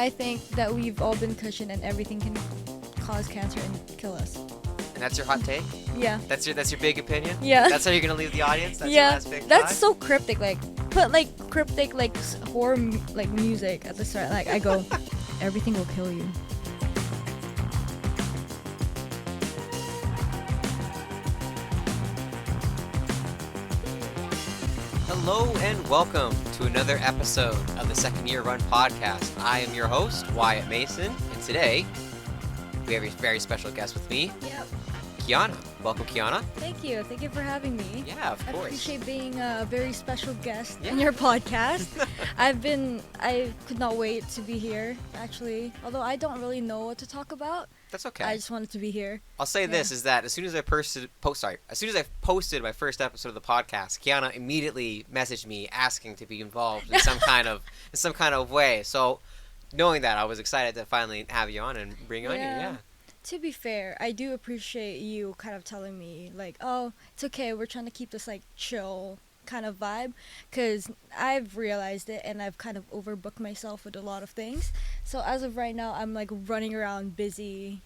I think that we've all been cushioned and everything can cause cancer and kill us. And that's your hot take? Yeah. That's your big opinion? Yeah. That's how you're gonna leave the audience? That's yeah. your last big That's thought? so cryptic. Like, put like cryptic like horror like music at the start. Like I go, everything will kill you. Hello and welcome to another episode of the Second Year Run podcast. I am your host, Wyatt Mason, and today we have a very special guest with me, Yep. Keana. Welcome, Keana. Thank you. Thank you for having me. Yeah, of I course. appreciate being a very special guest Yeah. in your podcast. I could not wait to be here, actually. Although I don't really know what to talk about. That's okay. I just wanted to be here. I'll say this, is that as soon as I posted my first episode of the podcast, Keana immediately messaged me asking to be involved in some kind of way. So knowing that, I was excited to finally have you on and bring on you. Yeah. To be fair, I do appreciate you kind of telling me, like, oh, it's okay, we're trying to keep this, like, chill kind of vibe, because I've realized it, and I've kind of overbooked myself with a lot of things. So as of right now, I'm, like, running around busy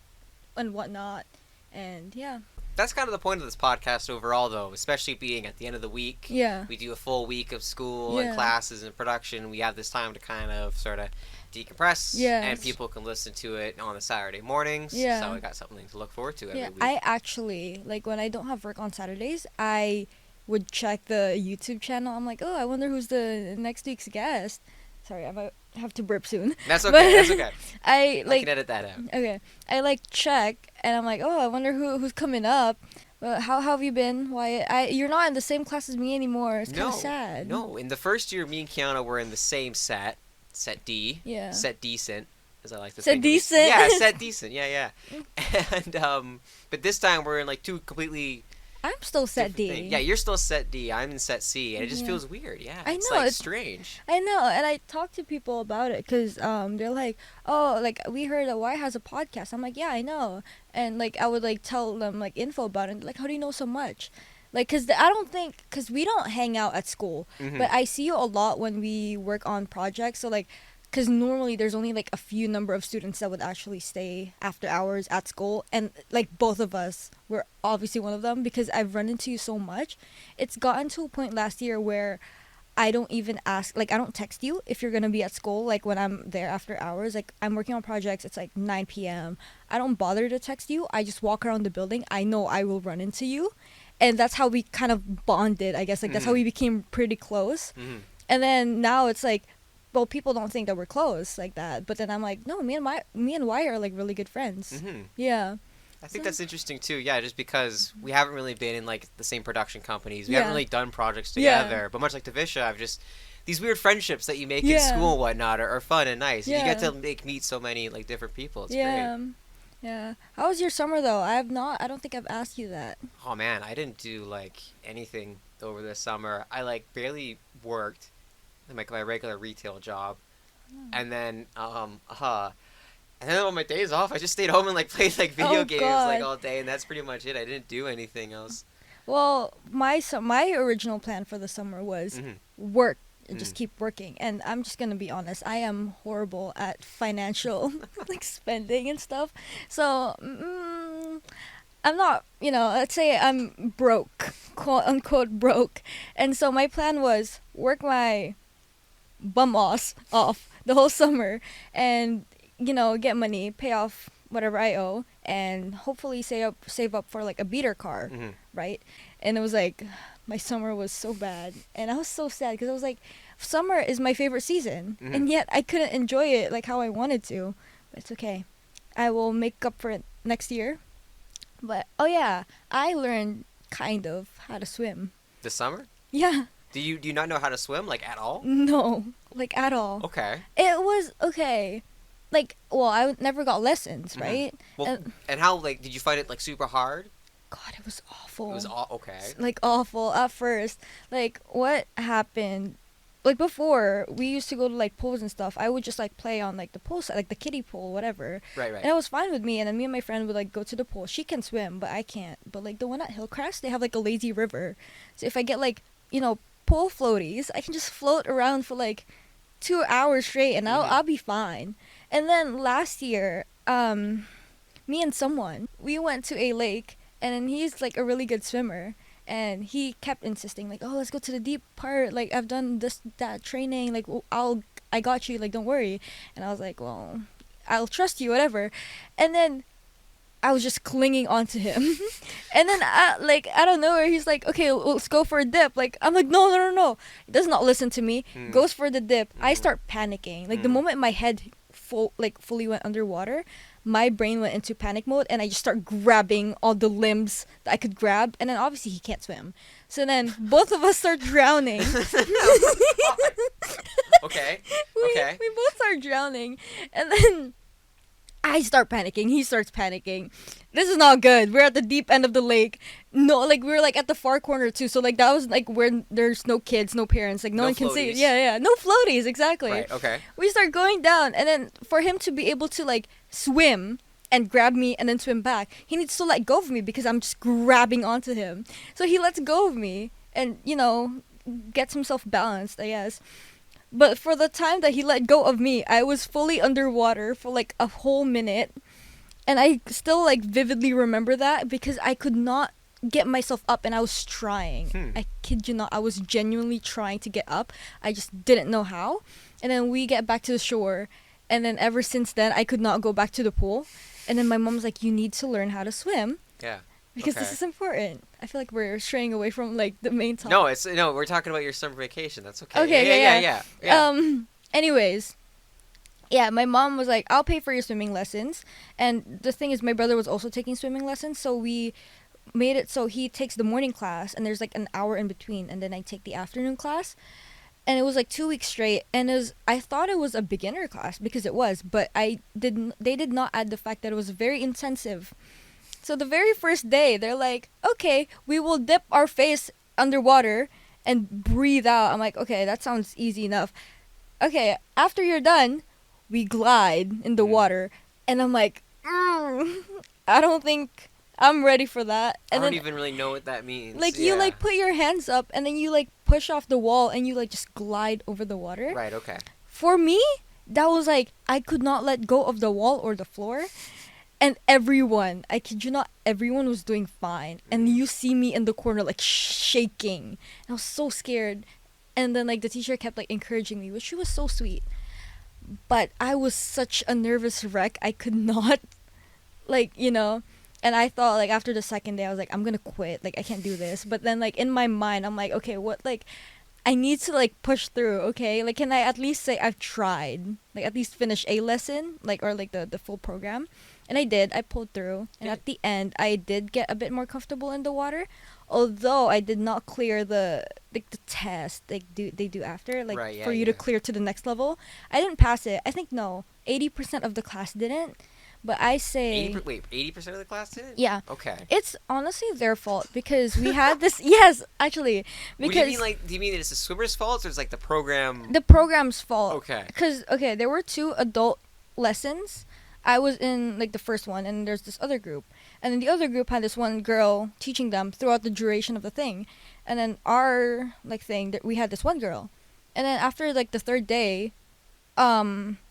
and whatnot, and, yeah. That's kind of the point of this podcast overall, though, especially being at the end of the week. Yeah. We do a full week of school and Yeah. classes and production. We have this time to kind of sort of decompress, Yes. and people can listen to it on the Saturday mornings. Yeah. So we got something to look forward to every Yeah, week. I actually, like, when I don't have work on Saturdays, I would check the YouTube channel. I'm like, oh, I wonder who's the next week's guest. Sorry, I might have to burp soon. That's okay. But That's okay. I I can edit that out. Okay. I like check and I'm like, oh, I wonder who's coming up. How have you been? Why you're not in the same class as me anymore. It's kind of sad. No, in the first year, me and Keana were in the same set D. Yeah. Set decent, as I like to Set think of it. decent? Yeah, set decent. Yeah. And but this time we're in like two completely I'm still set different D. things. Yeah, you're still set D. I'm in set C, and it just Yeah. feels weird. Yeah, I it's know, like it's- strange. I know, and I talk to people about it because they're like, oh, like we heard that Wyatt has a podcast. I'm like, yeah, I know, and like I would like tell them like info about it. Like, how do you know so much? Like, cause cause we don't hang out at school, Mhm. but I see you a lot when we work on projects. So like, cause normally there's only like a few number of students that would actually stay after hours at school, and like both of us were obviously one of them because I've run into you so much. It's gotten to a point last year where I don't even ask, like I don't text you if you're gonna be at school, like when I'm there after hours. Like I'm working on projects, it's like 9 p.m. I don't bother to text you. I just walk around the building. I know I will run into you. And that's how we kind of bonded, I guess. Like that's how we became pretty close. Mhm. And then now it's like, well, people don't think that we're close like that. But then I'm like, no, me and Wyatt are like really good friends. Mhm. Yeah. I think So- that's interesting too. Yeah, just because we haven't really been in like the same production companies, we Yeah. haven't really done projects Yeah. together. But much like Tavisha, I've just these weird friendships that you make Yeah. in school and whatnot are fun and nice. You get Yeah. to meet so many like different people. It's Yeah. great. Yeah. How was your summer though? I don't think I've asked you that. Oh man, I didn't do like anything over the summer. I like barely worked, like my regular retail job, and then and then on my days off, I just stayed home and like played like video Oh, games like God. all day, and that's pretty much it. I didn't do anything else. Well, my original plan for the summer was Mhm. work and just keep working. And I'm just gonna be honest, I am horrible at financial like spending and stuff. So I'm not, let's say I'm broke, quote unquote broke. And so my plan was work my bum off the whole summer and get money, pay off whatever I owe, and hopefully save up for like a beater car, Mhm. right? And it was like my summer was so bad, and I was so sad because I was like, summer is my favorite season, Mhm. and yet I couldn't enjoy it like how I wanted to. But it's okay, I will make up for it next year. But oh yeah, I learned kind of how to swim. This summer? Yeah, Do you not know how to swim like at all? no, like at all. Okay. It was okay. Like, well, I never got lessons, Mhm. right? Well, and how like did you find it like super hard? God, it was awful. It was all okay. Like awful at first. Like what happened? Like before, we used to go to like pools and stuff. I would just like play on like the pool side, like the kiddie pool, whatever. Right. And it was fine with me. And then me and my friend would like go to the pool. She can swim, but I can't. But like the one at Hillcrest, they have like a lazy river. So if I get like pool floaties, I can just float around for like 2 hours straight, and I'll be fine. And then last year, me and someone, we went to a lake, and then he's like a really good swimmer. And he kept insisting, like, oh, let's go to the deep part. Like, I've done this, that training. Like, I got you. Like, don't worry. And I was like, well, I'll trust you, whatever. And then I was just clinging onto him. And then, like, out of nowhere, he's like, okay, let's go for a dip. Like, I'm like, no, no, no, no. He does not listen to me. Goes for the dip. I start panicking. Like, the moment my head fully went underwater, my brain went into panic mode, and I just start grabbing all the limbs that I could grab. And then, obviously, he can't swim. So then, both of us start drowning. Okay. We both start drowning. And then I start panicking. He starts panicking. This is not good. We're at the deep end of the lake. No, like, we're, like, at the far corner, too. So, like, that was, like, where there's no kids, no parents. Like, no one can see. Yeah. No floaties, exactly. Right, okay. We start going down. And then for him to be able to, like, swim and grab me and then swim back, he needs to let go of me because I'm just grabbing onto him. So he lets go of me and, you know, gets himself balanced, I guess. But for the time that he let go of me, I was fully underwater for, like, a whole minute. And I still, like, vividly remember that because I could not get myself up, and I was trying. I kid you not, I was genuinely trying to get up. I just didn't know how. And then we get back to the shore, and then ever since then, I could not go back to the pool. And then my mom was like, you need to learn how to swim. Yeah. Because this is important. I feel like we're straying away from, like, the main topic. No, we're talking about your summer vacation. That's okay. Okay, Yeah. Anyways, yeah, my mom was like, I'll pay for your swimming lessons. And the thing is, my brother was also taking swimming lessons, so we made it so he takes the morning class, and there's, like, an hour in between, and then I take the afternoon class. And it was, like, 2 weeks straight, and I thought it was a beginner class, because it was, but they did not add the fact that it was very intensive. So the very first day, they're like, okay, we will dip our face underwater and breathe out. I'm like, okay, that sounds easy enough. Okay, after you're done, we glide in the water. And I'm like, I don't think I'm ready for that. And I don't even really know what that means. Like, you, like, put your hands up, and then you, like, push off the wall, and you, like, just glide over the water. Right, okay. For me, that was, like, I could not let go of the wall or the floor. And everyone, I kid you not, everyone was doing fine. And you see me in the corner, like, shaking. And I was so scared. And then, like, the teacher kept, like, encouraging me, which she was so sweet. But I was such a nervous wreck. I could not, like, you know. And I thought, like, after the second day, I was like, I'm going to quit. Like, I can't do this. But then, like, in my mind, I'm like, okay, what, like, I need to, like, push through, okay? Like, can I at least say I've tried? Like, at least finish a lesson, like, or, like, the full program. And I did. I pulled through. And at the end, I did get a bit more comfortable in the water. Although I did not clear the test they do after. Like, right, for you to clear to the next level. I didn't pass it. I think, no. 80% of the class didn't. But I say... 80% of the class didn't? Yeah. Okay. It's honestly their fault because we had this... Yes, actually. Because... What do you mean, like, do you mean that it's the swimmer's fault or it's, like, the program... The program's fault. Okay. Because, okay, there were 2 adult lessons. I was in, like, the first one, and there's this other group. And then the other group had this one girl teaching them throughout the duration of the thing. And then our, like, thing, we had this one girl. And then after, like, the 3rd day,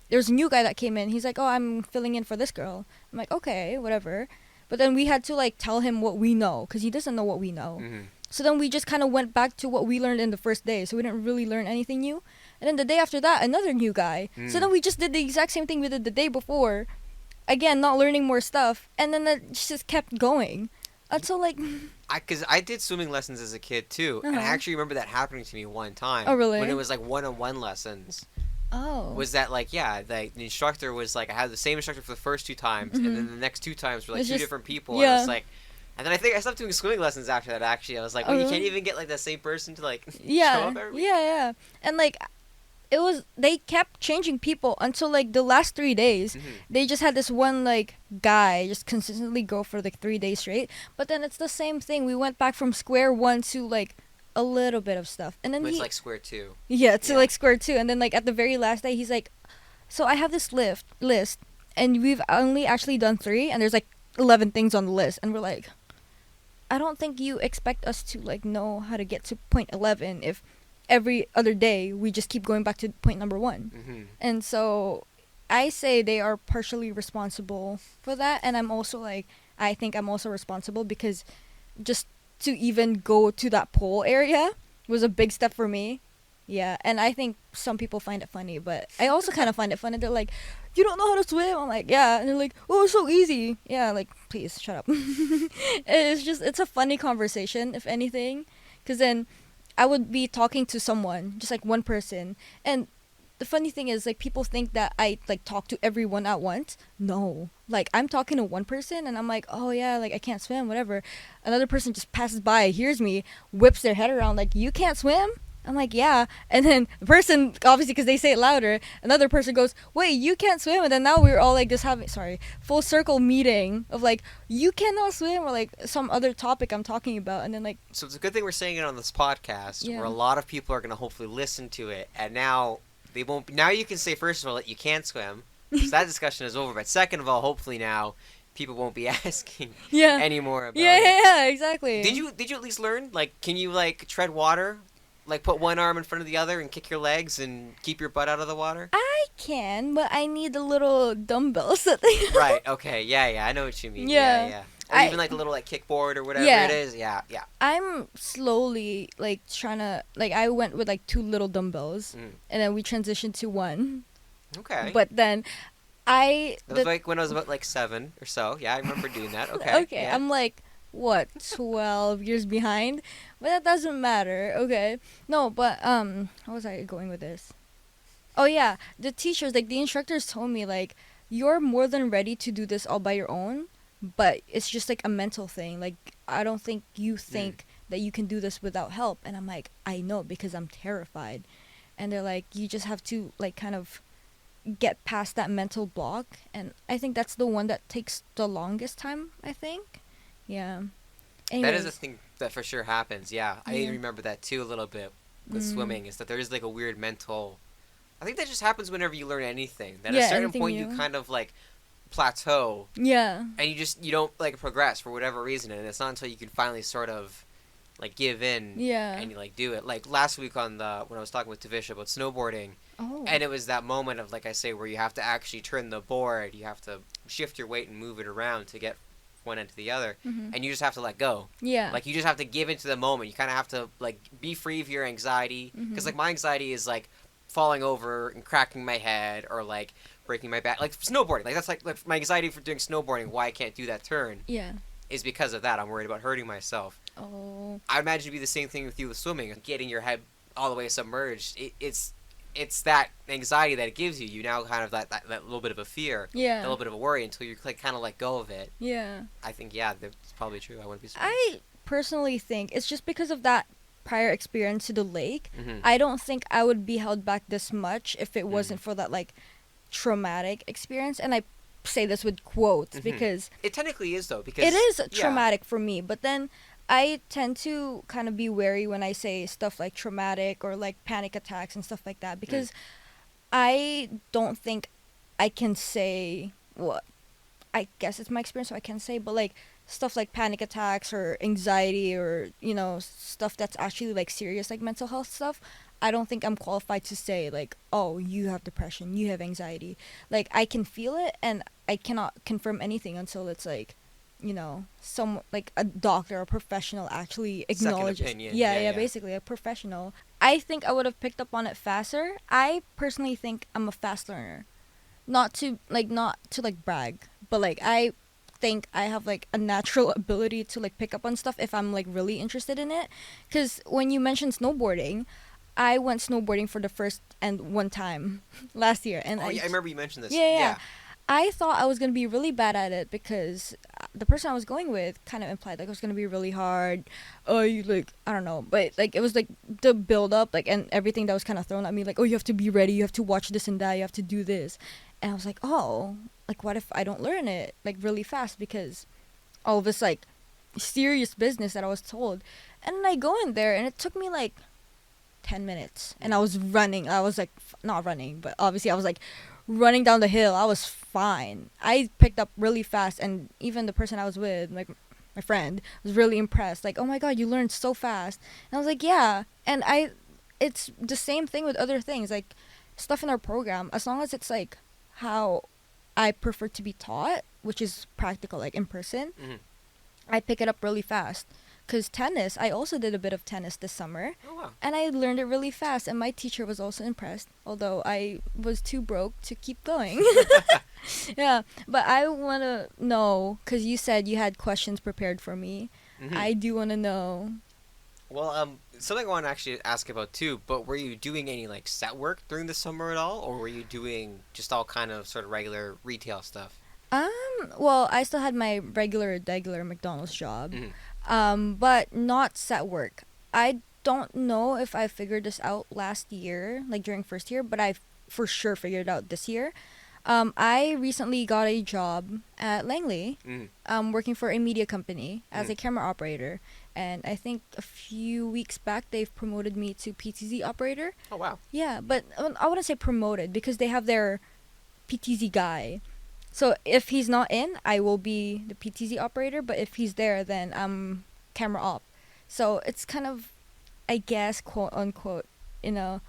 there's a new guy that came in. He's like, oh, I'm filling in for this girl. I'm like, okay, whatever. But then we had to, like, tell him what we know, because he doesn't know what we know. Mm-hmm. So then we just kind of went back to what we learned in the first day. So we didn't really learn anything new. And then the day after that, another new guy. So then we just did the exact same thing we did the day before. Again, not learning more stuff. And then it just kept going. Until, like... Because I did swimming lessons as a kid, too. And I actually remember that happening to me one time. Oh, really? When it was, like, one-on-one lessons. Oh. Was that, like, yeah, the instructor was, like, I had the same instructor for the first 2 times. And then the next 2 times were, like, 2 different people. Yeah. And it's like... And then I think I stopped doing swimming lessons after that, actually. I was like, well, you can't even get, like, that same person to, like, show up every week? Yeah. And, like... They kept changing people until, like, the last 3 days. Mm-hmm. They just had this one, like, guy just consistently go for, like, 3 days straight. But then it's the same thing. We went back from square one to, like, a little bit of stuff. And then it's like square two. Yeah, like, square two. And then, like, at the very last day, he's like, so I have this list, and we've only actually done 3, and there's, like, 11 things on the list. And we're like, I don't think you expect us to, like, know how to get to point 11 if... every other day we just keep going back to point number 1. Mm-hmm. And so I say they are partially responsible for that, and I'm also like, I think I'm also responsible because just to even go to that pool area was a big step for me. Yeah, and I think some people find it funny, but I also kind of find it funny. They're like, "You don't know how to swim?" I'm like, "Yeah," and they're like, "Oh, it's so easy." Yeah, like, please shut up. It's a funny conversation, if anything, because then I would be talking to someone, just like one person, and the funny thing is, like, people think that I like talk to everyone at once. No, like, I'm talking to one person, and I'm like, "Oh yeah, like I can't swim, whatever." Another person just passes by, hears me, whips their head around, like, "You can't swim?" I'm like, "Yeah." And then the person, obviously because they say it louder, another person goes, "Wait, you can't swim?" And then now we're all like just having, sorry, full circle meeting of like, "You cannot swim," or like some other topic I'm talking about. And then like, So it's a good thing we're saying it on this podcast, Yeah. where a lot of people are going to hopefully listen to it, and now they won't. Now you can say first of all that you can't swim, so that discussion is over. But second of all, hopefully now people won't be asking yeah. anymore about Yeah, it. yeah, yeah, exactly. Did you at least learn? Like, can you like tread water? Like, put one arm in front of the other and kick your legs and keep your butt out of the water? I can, but I need the little dumbbells that they Right. Okay. Yeah. Yeah. I know what you mean. Yeah. Yeah. Or I- even like the little like kickboard or whatever Yeah. it is. Yeah. Yeah. I'm slowly like trying to like I went with like 2 little dumbbells Mm. and then we transitioned to 1. Okay. But then I That was like when I was about like 7 or so. Yeah, I remember doing that. Okay. okay, Yeah. I'm like what 12 years behind, but that doesn't matter. Okay, no, but how was I going with this? Oh yeah, the teachers, like the instructors told me like you're more than ready to do this all by your own, but it's just like a mental thing. Like I don't think you think that you can do this without help. And I'm like, I know because I'm terrified. And they're like, you just have to like kind of get past that mental block. And I think that's the one that takes the longest time, I think. Yeah. That is a Anyways. thing that for sure happens. Yeah. I Yeah. remember that too a little bit with Mm. swimming. Is that there is like a weird mental. I think that just happens whenever you learn anything. That Yeah, at a certain anything point you new. kind of like plateau Yeah. and you don't like progress for whatever reason, and it's not until you can finally sort of like give in Yeah. and you like do it. Like last week on the when I was talking with Tavisha about snowboarding, Oh. and it was that moment of like I say where you have to actually turn the board, you have to shift your weight and move it around to get one end to the other, Mhm. and you just have to let go. Yeah. Like you just have to give into the moment. You kind of have to like be free of your anxiety, because Mhm. like my anxiety is like falling over and cracking my head or like breaking my back. Like snowboarding, like that's like my anxiety for doing snowboarding. Why I can't do that turn Yeah. is because of that. I'm worried about hurting myself. Oh. I imagine it'd be the same thing with you with swimming, getting your head all the way submerged. It's that anxiety that it gives you. You now kind of that little bit of a fear, a Yeah. little bit of a worry until you like kind of let go of it. Yeah. I think that's probably true. I wouldn't be surprised. I personally think it's just because of that prior experience to the lake. Mhm. I don't think I would be held back this much if it Mm. wasn't for that like traumatic experience. And I say this with quotes Mhm. because It technically is though, because it is yeah. traumatic for me. But then I tend to kind of be wary when I say stuff like traumatic or like panic attacks and stuff like that because I don't think I can say what I guess it's my experience, so I can say, but like stuff like panic attacks or anxiety or stuff that's actually like serious like mental health stuff. I don't think I'm qualified to say like, oh, you have depression, you have anxiety. Like I can feel it, and I cannot confirm anything until it's like, some like a doctor, a professional actually Second acknowledges. opinion. Yeah, Yeah. basically a professional. I think I would have picked up on it faster. I personally think I'm a fast learner. Not to brag, but like I think I have like a natural ability to like pick up on stuff if I'm like really interested in it. Cuz when you mentioned snowboarding, I went snowboarding for the first and one time last year, and Oh yeah, I remember you mentioned this. yeah. I thought I was going to be really bad at it because the person I was going with kind of implied like it was going to be really hard. Oh, you like, I don't know. But like it was like the build up like and everything that was kind of thrown at me like, oh, you have to be ready. You have to watch this and that. You have to do this. And I was like, oh, like what if I don't learn it like really fast because all of this like serious business that I was told. And then I go in there and it took me like 10 minutes and I was running. I was like not running, but obviously I was like running down the hill. I was fine. I picked up really fast, and even the person I was with, like my friend, was really impressed. Like, oh my god, you learned so fast. And I was like, yeah. And it's the same thing with other things, like stuff in our program. As long as it's like how I prefer to be taught, which is practical, like in person, Mm-hmm. I pick it up really fast. Because tennis, I also did a bit of tennis this summer, Oh wow. and I learned it really fast, and my teacher was also impressed, although I was too broke to keep going. Yeah, but I want to know, because you said you had questions prepared for me. Mm-hmm. I do want to know. Well, something I want to actually ask about too. But were you doing any like set work during the summer at all, or were you doing just all kind of sort of regular retail stuff? Um, well, I still had my regular McDonald's job, Mm-hmm. but not set work. I don't know if I figured this out last year, like during first year, but I for sure figured it out this year. I recently got a job at Langley, Mm-hmm. working for a media company as Mm-hmm. a camera operator. And I think a few weeks back they've promoted me to PTZ operator. Oh wow. Yeah, but I wouldn't say promoted because they have their PTZ guy. So if he's not in, I will be the PTZ operator. But if he's there, then I'm camera op. So it's kind of, I guess, quote unquote, you know,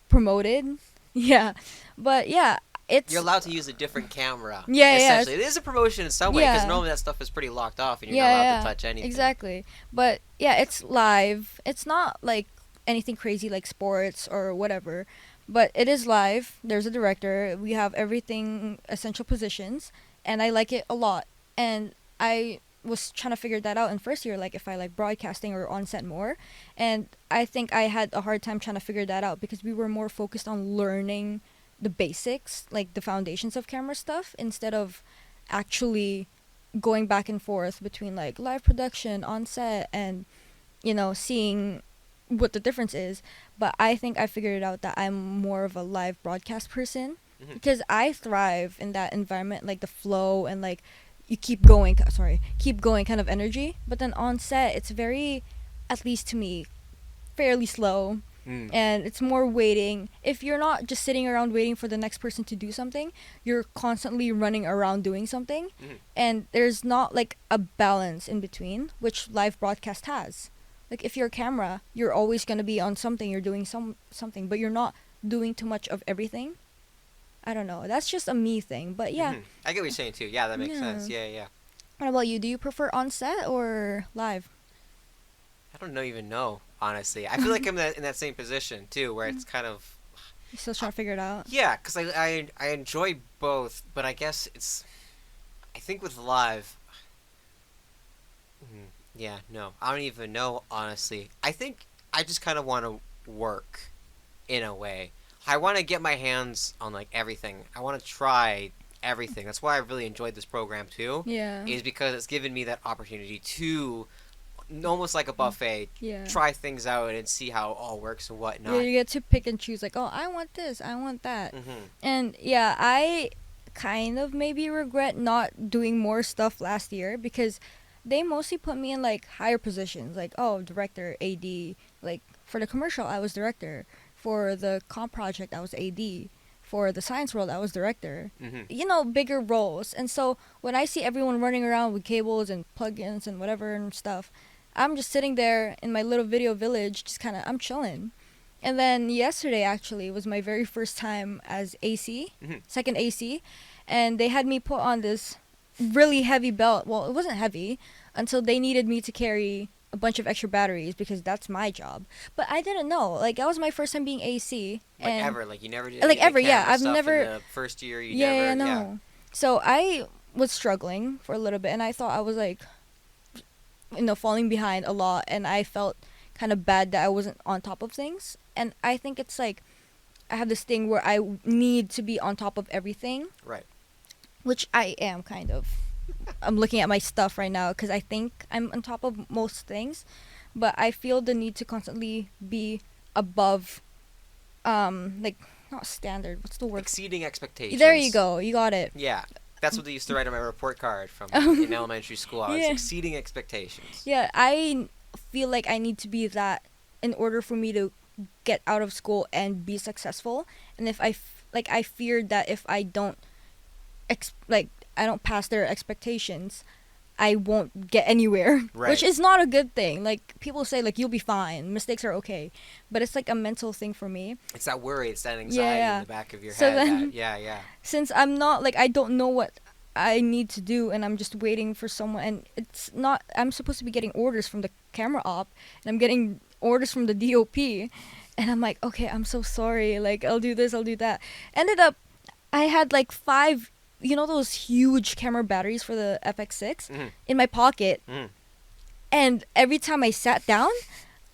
promoted. Yeah, but yeah, You're it's allowed to use a different camera. Yeah, yeah, Essentially, it is a promotion in some way because yeah. normally that stuff is pretty locked off and you're not Yeah, allowed yeah, to touch anything. exactly. But yeah, it's live. It's not like anything crazy like sports or whatever, but it is live. There's a director. We have everything essential positions, and I like it a lot. And I was trying to figure that out in first year, like if I like broadcasting or on set more. And I think I had a hard time trying to figure that out because we were more focused on learning the basics, like the foundations of camera stuff, instead of actually going back and forth between like live production on set and seeing what the difference is. But I think I figured it out that I'm more of a live broadcast person Hmm. because I thrive in that environment, like the flow and like you keep going kind of energy. But then on set it's very, at least to me, fairly slow, Mm. and it's more waiting. If you're not just sitting around waiting for the next person to do something, you're constantly running around doing something, Mhm. and there's not like a balance in between, which live broadcast has. Like if you're a camera, you're always going to be on something, you're doing something, but you're not doing too much of everything. I don't know. That's just a me thing, but yeah. Mhm. I get what you're saying too. Yeah, that makes sense. Yeah. Yeah, yeah. What about you? Do you prefer on set or live? I don't even know, honestly. I feel like I'm in that same position too, where it's kind of You still trying to figure it out? yeah, because I enjoy both, but I guess it's I think with live, yeah, no, I don't even know honestly. I think I just kind of want to work in a way. I want to get my hands on like everything. I want to try everything. That's why I really enjoyed this program too. Yeah. Is because it's given me that opportunity to almost like a buffet, Yeah. try things out and see how it all works and whatnot. Yeah, you get to pick and choose, like, oh, I want this, I want that. Hmm. And yeah, I kind of maybe regret not doing more stuff last year because they mostly put me in like higher positions, like, oh, director, AD. Like for the commercial, I was director. For the comp project, I was AD. For the science world, I was director. Hmm. Bigger roles. And so when I see everyone running around with cables and plugins and whatever and stuff, I'm just sitting there in my little video village, just kind of, I'm chilling. And then yesterday, actually, was my very first time as AC, Hmm. second AC. And they had me put on this really heavy belt. Well, it wasn't heavy until they needed me to carry a bunch of extra batteries because that's my job. But I didn't know. Like, that was my first time being AC. Like and ever, like you never did. Like any of the ever, yeah. camera I've stuff never. In the first year, you Yeah, never. yeah, Yeah. no. So I was struggling for a little bit, and I thought I was like, falling behind a lot, and I felt kind of bad that I wasn't on top of things. And I think it's like I have this thing where I need to be on top of everything, Right. which I am kind of. I'm looking at my stuff right now because I think I'm on top of most things, but I feel the need to constantly be above, like, not standard. What's the word? Exceeding expectations. There you go. You got it. Yeah. That's what they used to write on my report card from Oh. in elementary school. I was Yeah. exceeding expectations. Yeah, I feel like I need to be that in order for me to get out of school and be successful. And if I feared that if I don't I don't pass their expectations, I won't get anywhere, Right. which is not a good thing. Like, people say, like, you'll be fine, mistakes are okay, but it's like a mental thing for me. It's that worry, it's that anxiety Yeah. in the back of your So head. then- Yeah. Since I'm not, like, I don't know what I need to do, and I'm just waiting for someone, and it's not, I'm supposed to be getting orders from the camera op, and I'm getting orders from the DOP, and I'm like, okay, I'm so sorry, like, I'll do this, I'll do that. Ended up, I had like 5, you know, those huge camera batteries for the FX6 Mhm. in my pocket, Mhm. and every time I sat down,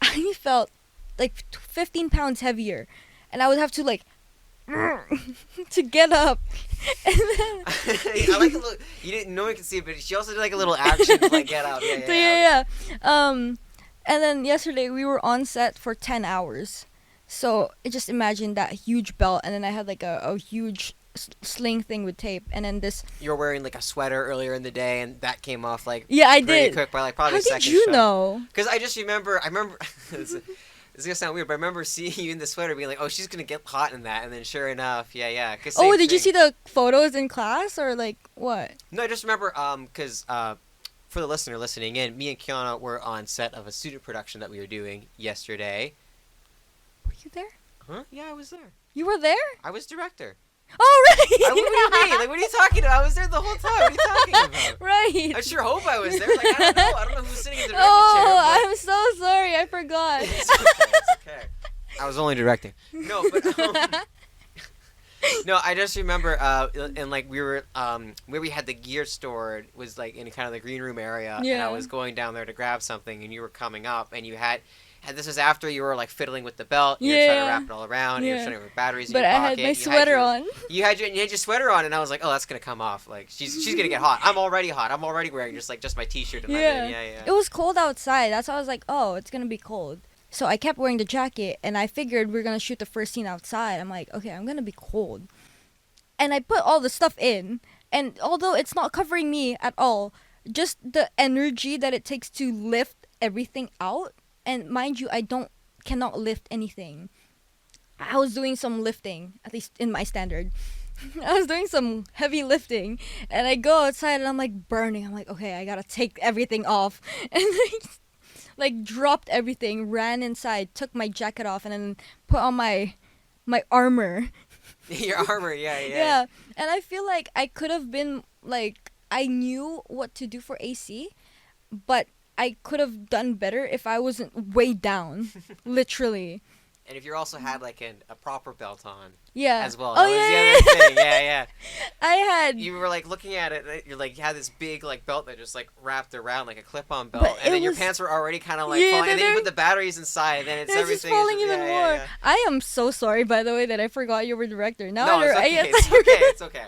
I felt like 15 pounds heavier, and I would have to like to get up. And then I like a little. You didn't. No one can see it, but she also did like a little action to like get out. So, yeah. And then yesterday we were on set for 10 hours. So just imagine that huge belt, and then I had like a huge sling thing with tape, and then this. You were wearing like a sweater earlier in the day, and that came off like Yeah, I pretty did. quick by like probably How the second did you shot. know? Because I just remember. It's gonna sound weird, but I remember seeing you in the sweater, being like, "Oh, she's gonna get hot in that," and then sure enough, yeah. 'Cause Oh, same did you thing. see the photos in class, or like what? No, I just remember, because for the listener listening in, me and Keana were on set of a student production that we were doing yesterday. Were you there? Huh? Yeah, I was there. You were there? I was director. Oh, right. What do you mean? Like, what are you talking about? I was there the whole time. What are you talking about? Right. I sure hope I was there. Like, I don't know who's sitting in the director Oh, chair. I'm so sorry. I forgot. But it's okay. I was only directing. No, but no, I just remember, and like we were, where we had the gear stored was like in kind of the green room area, and Yeah. I was going down there to grab something, and you were coming up, and you had this was after you were like fiddling with the belt, you were trying to Yeah. wrap it all around, and you were Yeah. trying to put batteries in But your I pocket. had my you sweater your, on. You had your sweater on, and I was like, oh, that's gonna come off. Like she's gonna get hot. I'm already hot. I'm already wearing just my t-shirt and Yeah. yeah. It was cold outside. That's why I was like, oh, it's gonna be cold. So I kept wearing the jacket, and I figured we are gonna shoot the first scene outside. I'm like, okay, I'm gonna be cold. And I put all the stuff in, and although it's not covering me at all, just the energy that it takes to lift everything out. And mind you, cannot lift anything. I was doing some lifting, at least in my standard. I was doing some heavy lifting, and I go outside and I'm like burning. I'm like, okay, I gotta take everything off, and like dropped everything, ran inside, took my jacket off, and then put on my armor. Your armor, yeah. Yeah, and I feel like I could have been like, I knew what to do for AC, but I could have done better if I wasn't way down, literally. And if you also had like a proper belt on Yeah. as well. Oh, That was the yeah, other thing. Yeah. I had. You were like looking at it, and you're like, you had this big like belt that just like wrapped around like a clip-on belt, But and it then your was- pants were already kind of like Yeah, falling, and then you they're- put the batteries inside, and then it's It's everything. just falling even more. Yeah. I am so sorry, by the way, that I forgot you were director. Now No, it's okay. It's okay.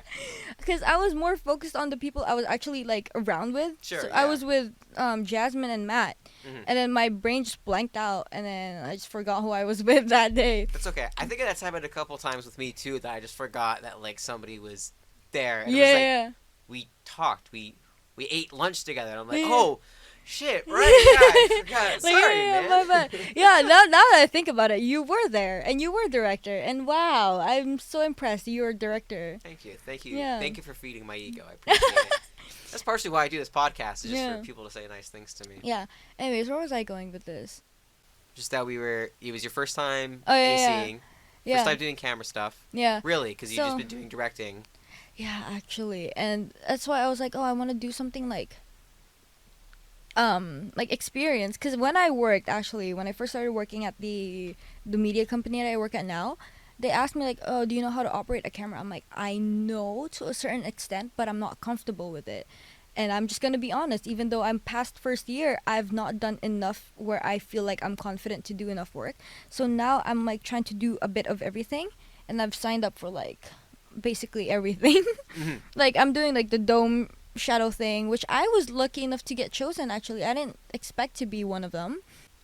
Because I was more focused on the people I was actually like around with. Sure, So yeah. I was with Jasmine and Matt, Mhm. and then my brain just blanked out, and then I just forgot who I was with that day. That's okay. I think that's happened a couple times with me too. That I just forgot that like somebody was there. And Yeah, it was like, yeah. we talked. We ate lunch together. And I'm like, Yeah. oh, shit, right? Yeah, I forgot. Like, Sorry, yeah, man. my bad. Yeah, now that I think about it, you were there, and you were director, and wow, I'm so impressed you were director. Thank you. Yeah. Thank you for feeding my ego. I appreciate it. That's partially why I do this podcast, is just Yeah. for people to say nice things to me. Yeah. Anyways, where was I going with this? Just that it was your first time Oh, yeah, yeah. ACing, Yeah. first time doing camera stuff. Yeah. Really, because you've just So- been doing directing. Yeah, actually, and that's why I was like, oh, I want to do something like experience, because when I first started working at the media company that I work at now, they asked me like, oh, do you know how to operate a camera? I'm like, I know to a certain extent, but I'm not comfortable with it. And I'm just gonna be honest, even though I'm past first year, I've not done enough where I feel like I'm confident to do enough work. So now I'm like trying to do a bit of everything, and I've signed up for like basically everything. Mhm. Like I'm doing like the dome shadow thing, which I was lucky enough to get chosen. Actually, I didn't expect to be one of them.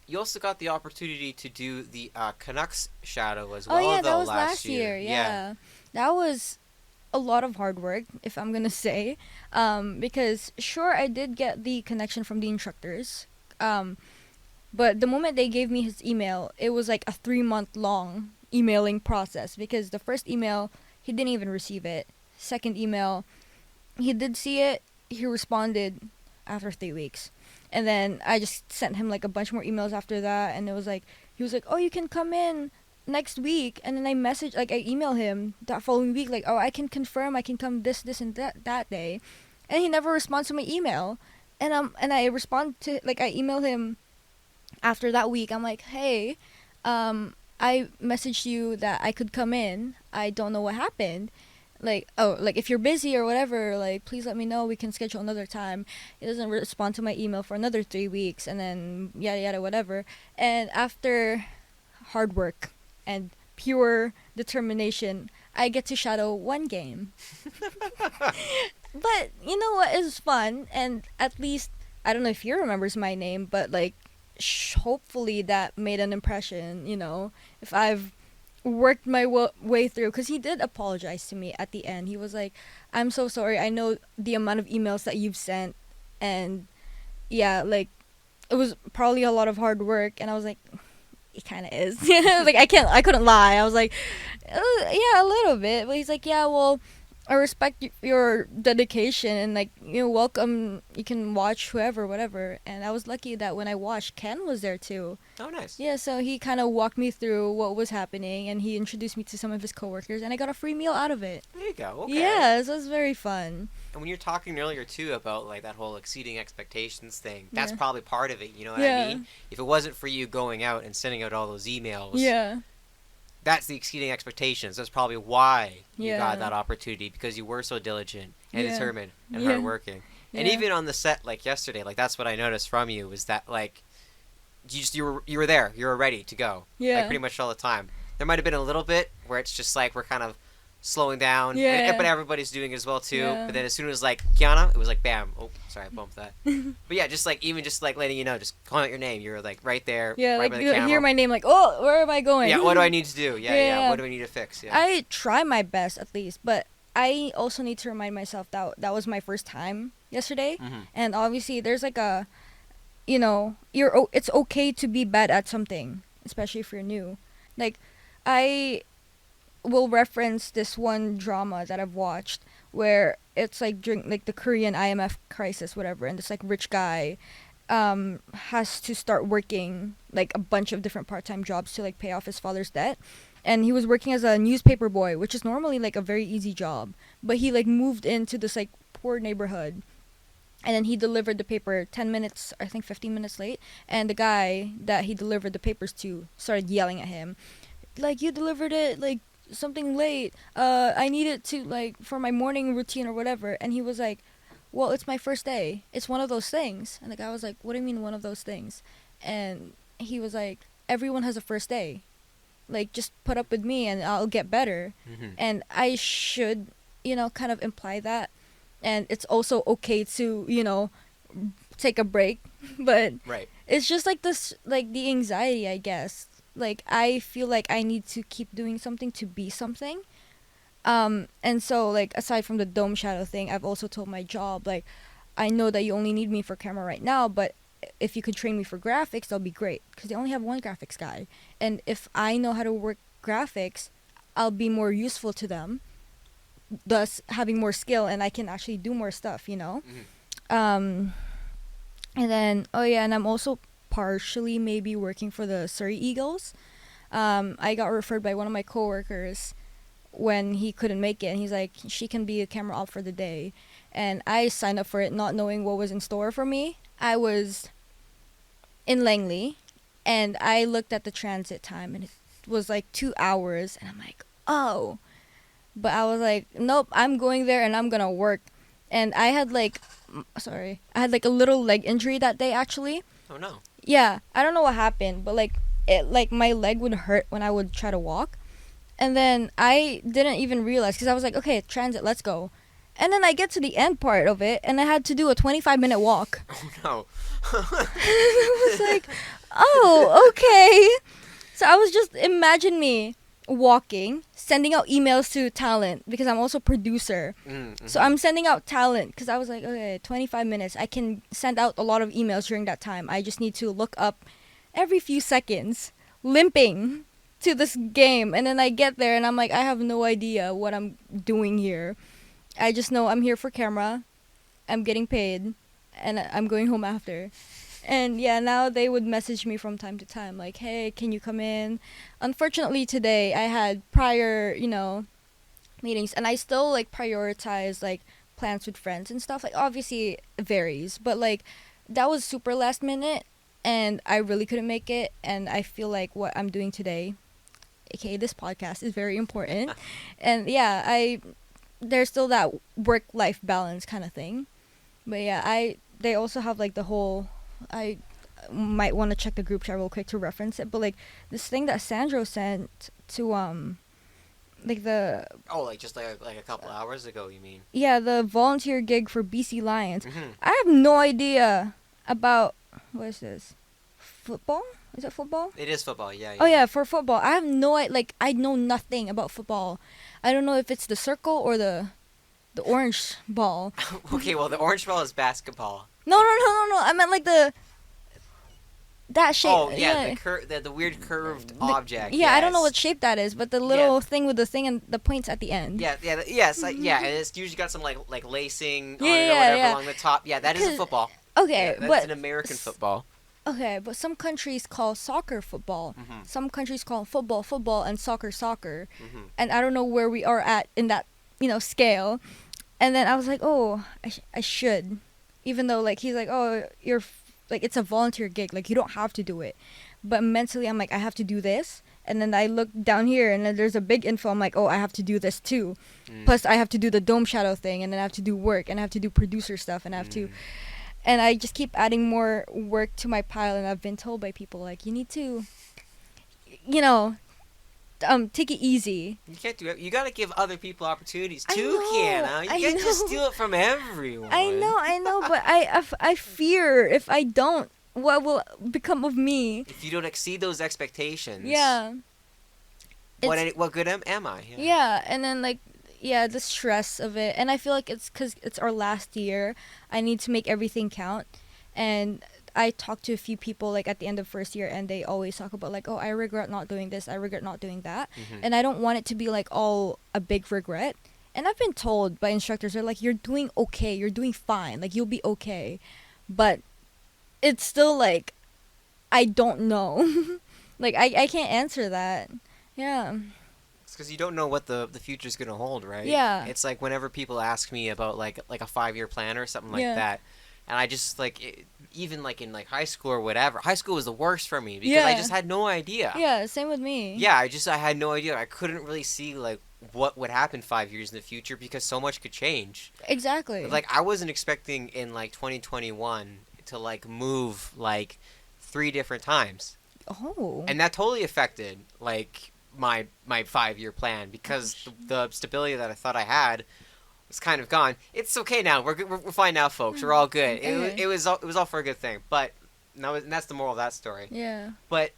You also got the opportunity to do the Canucks shadow as Oh well, yeah, though, that was last year. Yeah, that was a lot of hard work, if I'm gonna say, because sure I did get the connection from the instructors, but the moment they gave me his email, it was like a 3-month long emailing process, because the first email he didn't even receive it. Second email, he did see it, he responded, after 3 weeks. And then I just sent him like a bunch more emails after that, and it was like he was like, "Oh, you can come in next week." And then I email him that following week like, "Oh, I can confirm I can come this and that day." And he never responds to my email. And I respond to like I email him after that week. I'm like, "Hey, I messaged you that I could come in. I don't know what happened. Like, oh, like if you're busy or whatever, like please let me know. We can schedule another time." He doesn't respond to my email for another 3 weeks, and then yada yada whatever. And after hard work and pure determination, I get to shadow one game. But you know what is fun, and at least I don't know if he remembers my name, but like hopefully that made an impression. If I've worked my way through, because he did apologize to me at the end. He was like, "I'm so sorry. I know the amount of emails that you've sent, and yeah, like it was probably a lot of hard work." And I was like, "It kind of is." Like I couldn't lie. I was like, "Yeah, a little bit." But he's like, "Yeah, well, I respect your dedication, and like welcome. You can watch whoever, whatever." And I was lucky that when I watched, Ken was there too. Oh, nice. Yeah, so he kind of walked me through what was happening, and he introduced me to some of his coworkers, and I got a free meal out of it. There you go. Okay. Yeah, so it was very fun. And when you're talking earlier too about like that whole exceeding expectations thing, that's Yeah. probably part of it. You know what Yeah. I mean? If it wasn't for you going out and sending out all those emails, Yeah. that's the exceeding expectations. That's probably why you Yeah. got that opportunity, because you were so diligent and Yeah. determined and Yeah. hardworking. And Yeah. even on the set, like yesterday, like that's what I noticed from you, was that like you were there, you were ready to go, Yeah. like pretty much all the time. There might have been a little bit where it's just like we're kind of slowing down, Yeah. but everybody's doing it as well too. Yeah. But then as soon as like Keana, it was like bam. Oh, sorry, I bumped that. But yeah, just like even just like letting you know, just calling out your name, you're like right there, Yeah, right like by the you camera. hear my name, like, "Oh, where am I going?" Yeah, what do I need to do? Yeah, Yeah. what do I need to fix? Yeah. I try my best at least, but I also need to remind myself that that was my first time yesterday, Mhm. and obviously there's like a, it's okay to be bad at something, especially if you're new. Like, I will reference this one drama that I've watched where it's like during like the Korean IMF crisis, whatever, and this like rich guy has to start working like a bunch of different part-time jobs to like pay off his father's debt. And he was working as a newspaper boy, which is normally like a very easy job, but he like moved into this like poor neighborhood, and then he delivered the paper 10 minutes, I think 15 minutes late, and the guy that he delivered the papers to started yelling at him like, "You delivered it like something late, I need it to like for my morning routine or whatever." And he was like, "Well, it's my first day, it's one of those things." And the guy was like, "What do you mean one of those things?" And he was like, "Everyone has a first day, like just put up with me and I'll get better." Mhm. And I should kind of imply that, and it's also okay to take a break. But Right. it's just like this, like the anxiety, I guess. Like I feel like I need to keep doing something to be something. And so like aside from the dome shadow thing, I've also told my job like, "I know that you only need me for camera right now, but if you could train me for graphics, that'll be great, because they only have one graphics guy, and if I know how to work graphics, I'll be more useful to them, thus having more skill, and I can actually do more stuff, Mhm. And then, oh yeah, and I'm also partially maybe working for the Surrey Eagles. I got referred by one of my coworkers when he couldn't make it, and he's like, "She can be a camera op for the day." And I signed up for it not knowing what was in store for me. I was in Langley, and I looked at the transit time, and it was like 2 hours, and I'm like, "Oh." But I was like, "Nope, I'm going there and I'm gonna work." And I had like a little leg injury that day actually. Oh no. Yeah, I don't know what happened, but like my leg would hurt when I would try to walk. And then I didn't even realize, because I was like, "Okay, transit, let's go." And then I get to the end part of it, and I had to do a 25-minute walk. Oh no. I was like, "Oh, okay." So I was just, imagine me walking, sending out emails to talent, because I'm also producer. Mm-hmm. So I'm sending out talent, because I was like, okay, 25 minutes. I can send out a lot of emails during that time. I just need to look up every few seconds, limping to this game. And then I get there, and I'm like, I have no idea what I'm doing here. I just know I'm here for camera. I'm getting paid. and I'm going home after. And yeah, now they would message me from time to time, like, hey, can you come in? Unfortunately, today I had prior, meetings, and I still like prioritize like plans with friends and stuff. Like, obviously it varies, but like that was super last minute, and I really couldn't make it. And I feel like what I'm doing today, aka this podcast, is very important. And yeah, there's still that work life balance kind of thing. But yeah, they also have like the whole, I might want to check the group chat real quick to reference it, but like this thing that Sandro sent to like the like just like a couple hours ago, you mean? yeah, the volunteer gig for BC Lions. Mm-hmm. I have no idea about, what is this? Football? Is it football? It is football, yeah. Oh yeah, for football. I have no like I know nothing about football. I don't know if it's the circle or the orange ball. Okay, well the orange ball is basketball. No. I meant like that shape. Oh yeah, the weird curved object. Yeah, yes. I don't know what shape that is, but the little thing with the thing and the points at the end. Yeah, yes, and it's usually got some like lacing on it or Yeah, whatever yeah. along the top. Yeah, that is a football. Okay, Yeah, that's but an American football. Okay, but some countries call soccer football. Mm-hmm. Some countries call football, and soccer. Mm-hmm. And I don't know where we are at in that, scale. And then I was like, oh, I should. Even though, like, he's like, oh, like, it's a volunteer gig. Like, you don't have to do it. But mentally, I'm like, I have to do this. And then I look down here, and then there's a big info. I'm like, oh, I have to do this, too. Plus, I have to do the dome shadow thing, and then I have to do work, and I have to do producer stuff, and I have to... And I just keep adding more work to my pile, and I've been told by people, like, you need to, take it easy. You can't do it. You gotta give other people opportunities too, I Keana. You can't just steal it from everyone. I know, but I fear if I don't, what will become of me? If you don't exceed those expectations. Yeah. What good am I? Yeah, and then, like, the stress of it. And I feel like it's because it's our last year. I need to make everything count. And I talked to a few people, like, at the end of first year, and they always talk about, like, oh, I regret not doing this. I regret not doing that. Mm-hmm. And I don't want it to be, like, all a big regret. And I've been told by instructors, they're like, you're doing okay. You're doing fine. Like, you'll be okay. But it's still, like, I don't know. Like, I can't answer that. Yeah. Because you don't know what the future's gonna hold, right? Yeah. It's like whenever people ask me about like a 5-year plan or something like that, and I just even like in like high school or whatever. High school was the worst for me because I just had no idea. Yeah, same with me. Yeah, I had no idea. I couldn't really see like what would happen 5 years in the future because so much could change. Exactly. Like I wasn't expecting in like 2021 to like move like 3 different times. Oh. And that totally affected like my 5-year plan because the stability that I thought I had was kind of gone. It's okay now. We're fine now, folks. We're all good. Okay. It was all for a good thing. But no, and that's the moral of that story. Yeah. But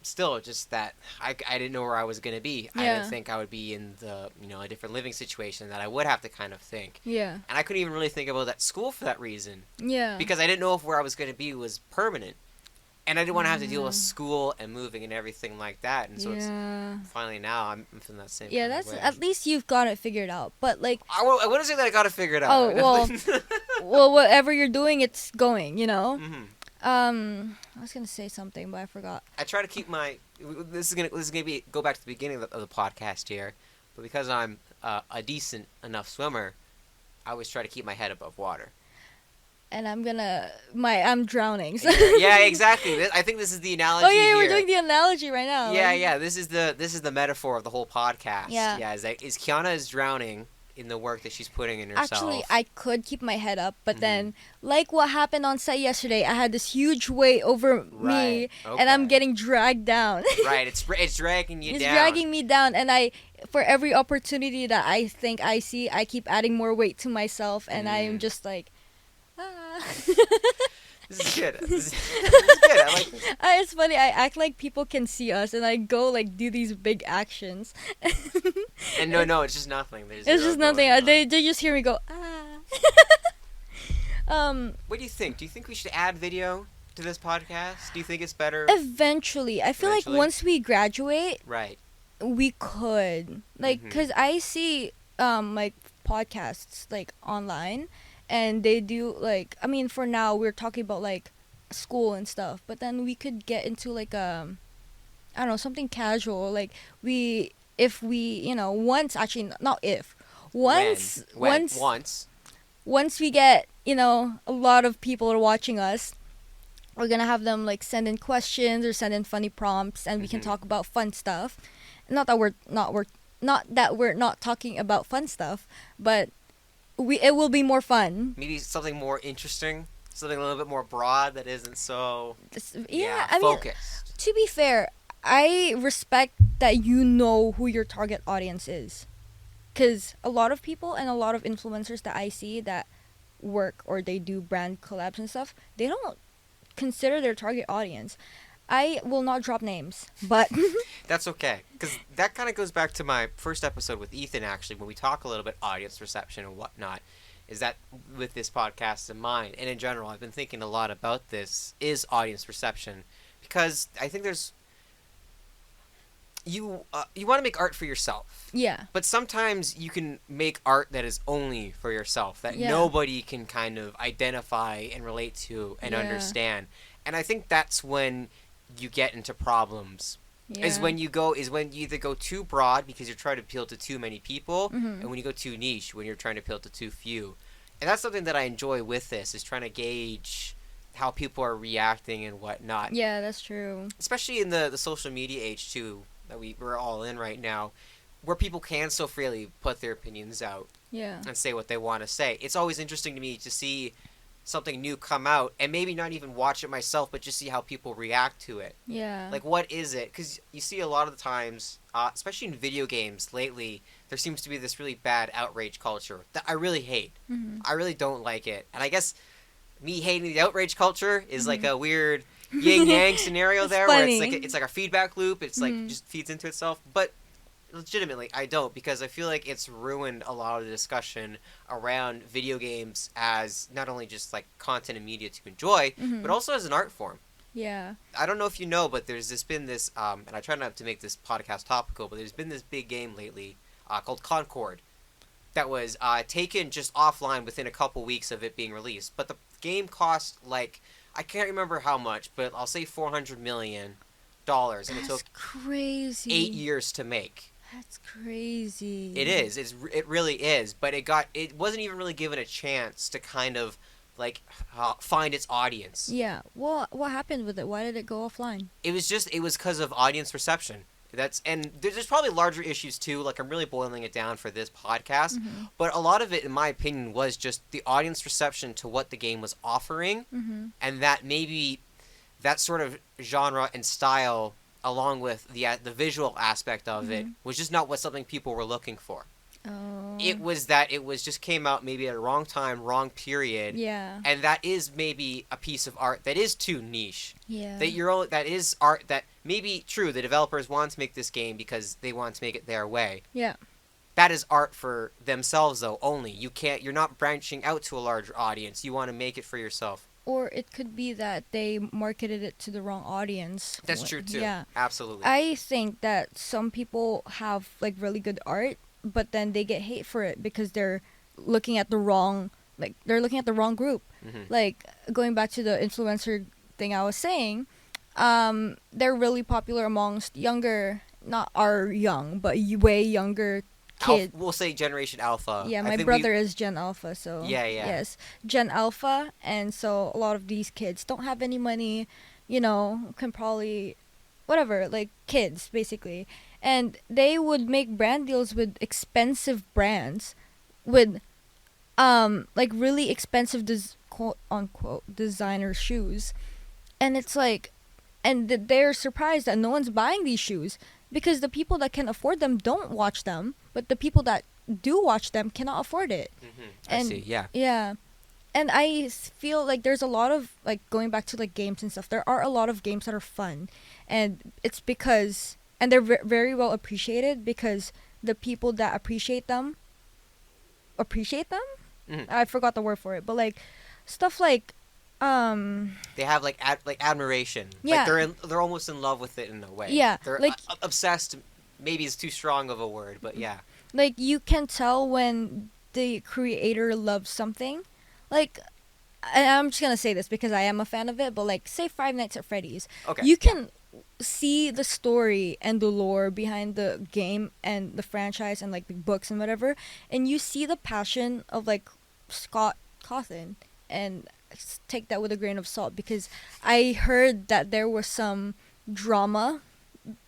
still, just that I didn't know where I was gonna be. Yeah. I didn't think I would be in the a different living situation that I would have to kind of think. Yeah. And I couldn't even really think about that school for that reason. Yeah. Because I didn't know if where I was gonna be was permanent. And I didn't want to have to deal with school and moving and everything like that. And so it's finally now I'm feeling that same. Yeah, that's at least you've got it figured out. But like, I wouldn't say that I got it figured out. Oh well, well, whatever you're doing, it's going. Mm-hmm. I was gonna say something, but I forgot. I try to keep my. This is gonna go back to the beginning of the podcast here, but because I'm a decent enough swimmer, I always try to keep my head above water. And I'm drowning. So. Yeah, exactly. I think this is the analogy. Oh yeah, here. we're doing the analogy right now. Yeah. This is the metaphor of the whole podcast. Yeah. Is Keana is drowning in the work that she's putting in herself. Actually, I could keep my head up, but then, like what happened on set yesterday, I had this huge weight over me, and I'm getting dragged down. Right. It's dragging you down. It's dragging me down, and for every opportunity that I think I see, I keep adding more weight to myself, and I'm just like. This is good. This is good. I like this. It's funny. I act like people can see us, and I go like do these big actions. And no, it's just nothing. It's just nothing. They just hear me go What do you think? Do you think we should add video to this podcast? Do you think it's better? Eventually, I feel like once we graduate, right, we could like because I see like podcasts like online. and they do like, I mean, for now we're talking about like school and stuff, but then we could get into like I don't know, something casual. Like if we, once, actually not if, once When? once Once. once we get, a lot of people are watching us, we're gonna have them like send in questions or send in funny prompts, and we can talk about fun stuff. Not that we're not talking about fun stuff, but it will be more fun. Maybe something more interesting, something a little bit more broad that isn't so I mean, focused. to be fair, I respect that you know who your target audience is, because a lot of people and a lot of influencers that I see that work or they do brand collabs and stuff, they don't consider their target audience. I will not drop names, but That's okay, because that kind of goes back to my first episode with Ethan, actually, when we talk a little bit audience reception and whatnot, is that with this podcast in mind, and in general, I've been thinking a lot about this, is audience reception, because I think there's, you want to make art for yourself. yeah, But sometimes you can make art that is only for yourself, that Yeah. nobody can kind of identify and relate to and Yeah. understand. And I think that's when you get into problems. Is when you either go too broad because you're trying to appeal to too many people, Mhm. and when you go too niche when you're trying to appeal to too few. And that's something that I enjoy with this, is trying to gauge how people are reacting and whatnot. Yeah, that's true. Especially in the social media age too, that we're all in right now, where people can so freely put their opinions out Yeah. and say what they want to say. It's always interesting to me to see something new come out, and maybe not even watch it myself, but just see how people react to it. Yeah. Like, what is it? Because you see a lot of the times, especially in video games lately, there seems to be this really bad outrage culture that I really hate. Mhm. I really don't like it. And I guess me hating the outrage culture is like a weird yin-yang scenario It's there, funny. where it's like a feedback loop. It's like Mhm. just feeds into itself. But legitimately, I don't, because I feel like it's ruined a lot of the discussion around video games as not only just like content and media to enjoy, Mhm. but also as an art form. Yeah. I don't know if you know, but been this, and I try not to make this podcast topical, but there's been this big game lately called Concord that was taken just offline within a couple weeks of it being released. But the game cost, like, I can't remember how much, but I'll say $400 million, and it took That's crazy. 8 years to make. That's crazy. It is. It really is. But it wasn't even really given a chance to kind of like find its audience. Yeah. What happened with it? Why did it go offline? It was because of audience reception. And there's probably larger issues too. Like, I'm really boiling it down for this podcast, Mhm. but a lot of it, in my opinion, was just the audience reception to what the game was offering, Mhm. and that maybe that sort of genre and style, along with the visual aspect of it, was just not what something people were looking for. Oh. It was just came out maybe at a wrong time, wrong period, Yeah. and that is maybe a piece of art that is too niche. Yeah. That is art that maybe true. The developers want to make this game because they want to make it their way. Yeah. That is art for themselves, though. Only you're not branching out to a larger audience. You want to make it for yourself. Or it could be that they marketed it to the wrong audience. That's true too. Yeah. Absolutely. I think that some people have like really good art, but then they get hate for it because they're looking at the wrong group. Mhm. Like, going back to the influencer thing I was saying, they're really popular amongst younger, not our young, but way younger kids. We'll say Generation Alpha. Yeah, I my think brother is Gen Alpha, so Yeah. yes, Gen Alpha, and so a lot of these kids don't have any money, can probably, whatever, like kids basically, and they would make brand deals with expensive brands, with like really expensive quote unquote designer shoes, and it's like, and they're surprised that no one's buying these shoes because the people that can afford them don't watch them, but the people that do watch them cannot afford it. I see. Yeah. Yeah. And I feel like there's a lot of, like, going back to like games and stuff, there are a lot of games that are fun, and it's because, and they're very well appreciated because the people that appreciate them. Mhm. I forgot the word for it, but like stuff like They have like admiration. Yeah. Like they're almost in love with it in a way. Yeah, They're like- obsessed. Maybe it's too strong of a word, but yeah. like you can tell when the creator loves something. like, I'm just gonna say this because I am a fan of it, but like, say Five Nights at Freddy's, Okay. you can see the story and the lore behind the game and the franchise and like the books and whatever, and you see the passion of like Scott Cawthon, and take that with a grain of salt because I heard that there was some drama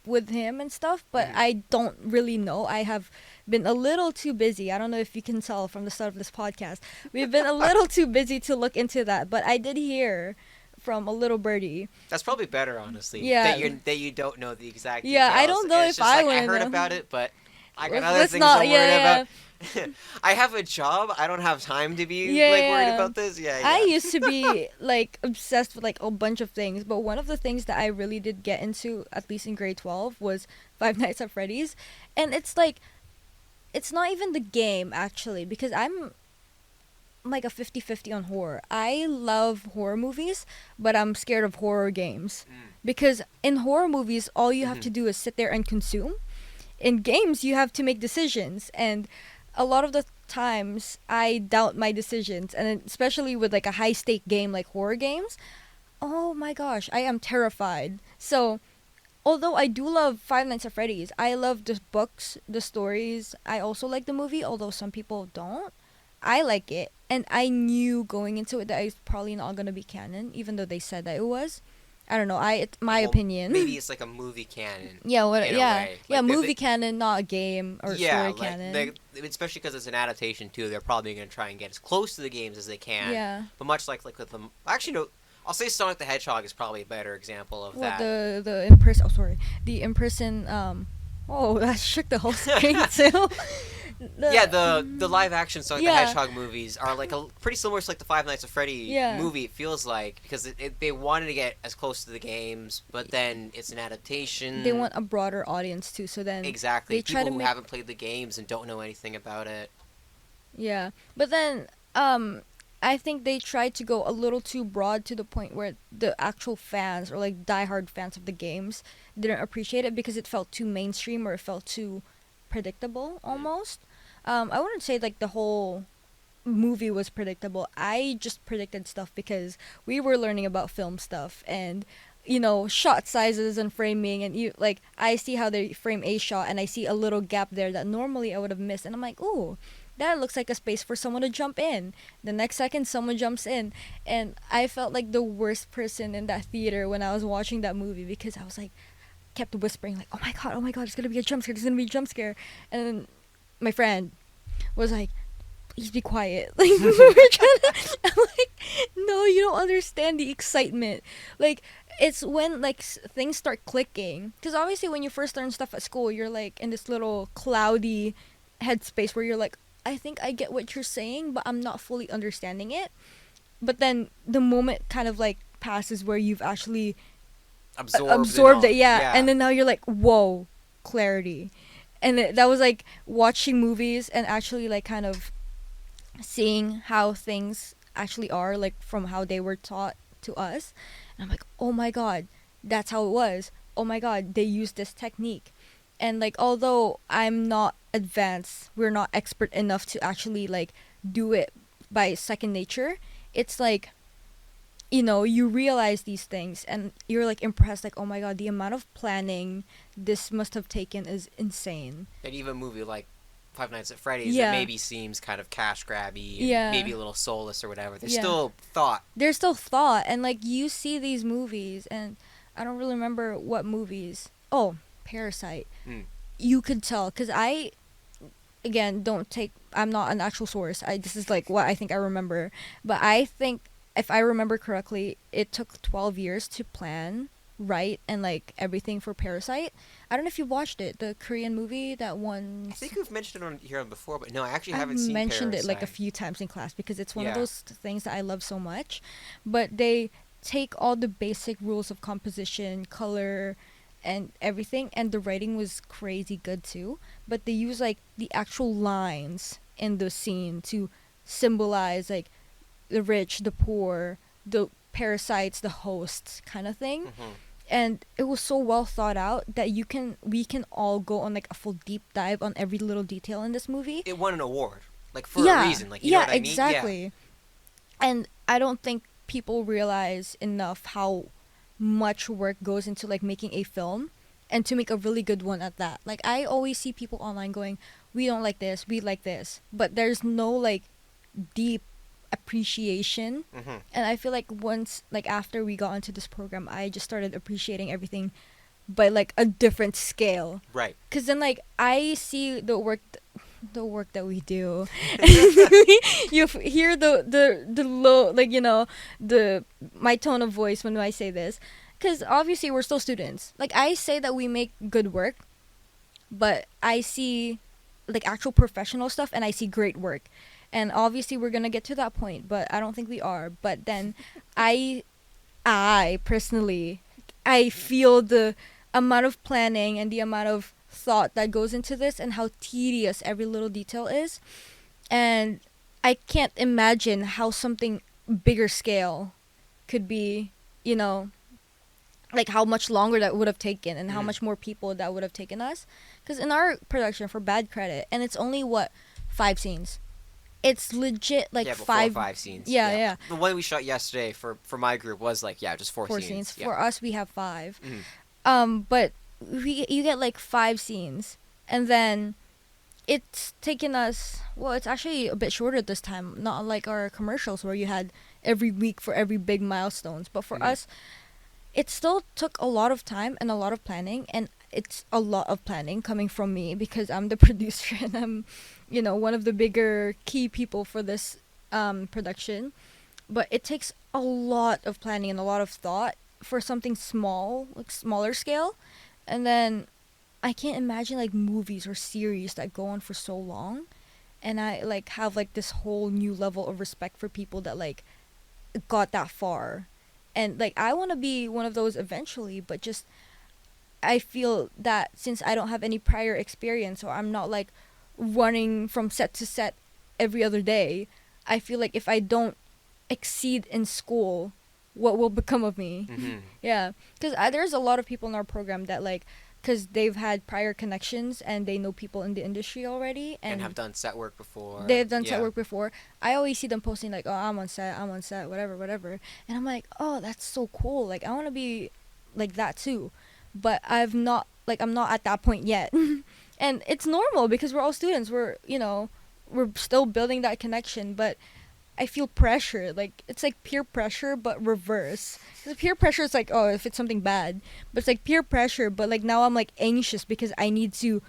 with him and stuff, but Mhm. I don't really know. I have been a little too busy. I don't know if you can tell from the start of this podcast. We've been a little too busy to look into that, but I did hear from a little birdie. That's probably better, honestly. Yeah. That you don't know the exact Yeah, details. I don't know It's if just I like I wanna heard know. about it, but I got other Let's things not. I'm Yeah, worried yeah. about. I have a job. I don't have time to be Yeah, like worried yeah. about this. Yeah, I yeah. used to be like obsessed with like a bunch of things, but one of the things that I really did get into, at least in grade 12, was Five Nights at Freddy's. And it's like, it's not even the game actually, because I'm like a 50-50 on horror. I love horror movies, but I'm scared of horror games. Mm. Because in horror movies, all you have Mhm. to do is sit there and consume. In games, you have to make decisions. And a lot of the times, I doubt my decisions. And then especially with like a high stake game like horror games, oh my gosh, I am terrified. So, although I do love Five Nights at Freddy's, I love the books, the stories. I also like the movie, although some people don't. I like it, and I knew going into it that it's probably not gonna be canon, even though they said that it was. I don't know. It's my Well, opinion. maybe it's like a movie canon. Yeah. What? In a Yeah. way. Yeah. Like, Movie canon, not a game or yeah, story like canon. especially because it's an adaptation too. They're probably going to try and get as close to the games as they can. Yeah. But much like with them, actually no, I'll say Sonic the Hedgehog is probably a better example of What that. the in person? Oh, sorry. The in person. Oh, that shook the whole screen too. Yeah, the live action Sonic the Yeah. Hedgehog movies are like pretty similar to like the Five Nights at Freddy Yeah. movie. It feels like because they wanted to get as close to the games, but then it's an adaptation. They want a broader audience too, so then exactly they try people to who make- haven't played the games and don't know anything about it. Yeah, but then I think they tried to go a little too broad to the point where the actual fans or like diehard fans of the games didn't appreciate it because it felt too mainstream or it felt too predictable almost. I wouldn't say like the whole movie was predictable. I just predicted stuff because we were learning about film stuff and shot sizes and framing, and you like I see how they frame a shot and I see a little gap there that normally I would have missed, and I'm like, "Ooh, that looks like a space for someone to jump in." The next second someone jumps in, and I felt like the worst person in that theater when I was watching that movie because I was like kept whispering like, oh my god, it's going to be a jump scare, there's going to be a jump scare. And then my friend was like, please be quiet. Like, we were trying to, I'm like, no, you don't understand the excitement. Like, it's when, like, things start clicking. Because obviously when you first learn stuff at school, you're, like, in this little cloudy headspace where you're like, I think I get what you're saying, but I'm not fully understanding it. But then the moment kind of, like, passes where you've actually absorbed it, yeah. And then now you're like, whoa, clarity. And that was, like, watching movies and actually, like, kind of seeing how things actually are, like from how they were taught to us. And I'm like, oh my god, that's how it was. Oh my god, they used this technique. And like, although I'm not advanced, we're not expert enough to actually like do it by second nature, it's like, you realize these things and you're like impressed, like, oh my god, the amount of planning this must have taken is insane. And even a movie like Five Nights at Freddy's Yeah. that maybe seems kind of cash grabby and Yeah. maybe a little soulless or whatever. There's Yeah. still thought. There's still thought, and like you see these movies, and I don't really remember what movies. Oh, Parasite. Mm. You could tell, because again, I'm not an actual source. This is like what I think I remember, but I think if I remember correctly, it took 12 years to plan, write, and like everything for Parasite. I don't know if you watched it, the Korean movie that won. I think we've mentioned it on here before, but no, I actually I've haven't seen mentioned it like a Parasite. few times in class because it's one of Yeah. those things that I love so much. But they take all the basic rules of composition, color, and everything, and the writing was crazy good too. But they use like the actual lines in the scene to symbolize like the rich, the poor, the parasites, the hosts, kind of thing. Mhm. And it was so well thought out that we can all go on like a full deep dive on every little detail in this movie. It won an award, like for a reason. Like you know what I mean? Exactly. And I don't think people realize enough how much work goes into like making a film, and to make a really good one at that. Like I always see people online going, we don't like this, we like this, but there's no like deep appreciation. And I feel like once, like after we got into this program, I just started appreciating everything by like a different scale. Right. Because then like I see the work that we do. You hear the low, like, you know, the my tone of voice when I say this, because obviously we're still students. Like I say that we make good work, but I see like actual professional stuff, and I see great work, and obviously we're gonna get to that point, but I don't think we are. But then I personally, I feel the amount of planning and the amount of thought that goes into this, and how tedious every little detail is. And I can't imagine how something bigger scale could be, you know, like how much longer that would have taken, and how much more people that would have taken us. Because in our production for Bad Credit, and it's only 5 scenes. It's legit like Yeah, but 5 4 or 5 scenes. Yeah. The one we shot yesterday for my group was like just 4 4 scenes. scenes. Yeah. For us, we have 5. Mhm. But you get like 5 scenes, and then it's taken us, well, it's actually a bit shorter this time, not like our commercials where you had every week for every big milestones. But for us, it still took a lot of time and a lot of planning, and it's a lot of planning coming from me because I'm the producer, and I'm, you know, one of the bigger key people for this production. But it takes a lot of planning and a lot of thought for something small, like smaller scale. And then I can't imagine like movies or series that go on for so long. And I like have like this whole new level of respect for people that like got that far. And like I want to be one of those eventually, but just I feel that since I don't have any prior experience, or I'm not like running from set to set every other day, I feel like if I don't exceed in school, what will become of me? Yeah, because there's a lot of people in our program that like, because they've had prior connections and they know people in the industry already, and have done set work before. they've done set work before. I always see them posting like, oh, I'm on set, whatever. And I'm like, oh, that's so cool. Like, I want to be like that too. But I'm not at that point yet. And it's normal because we're all students. We're still building that connection. But I feel pressure. Like, it's like peer pressure, but reverse. 'Cause peer pressure is like, oh, if it's something bad. But it's like peer pressure, but like now I'm like anxious because I need to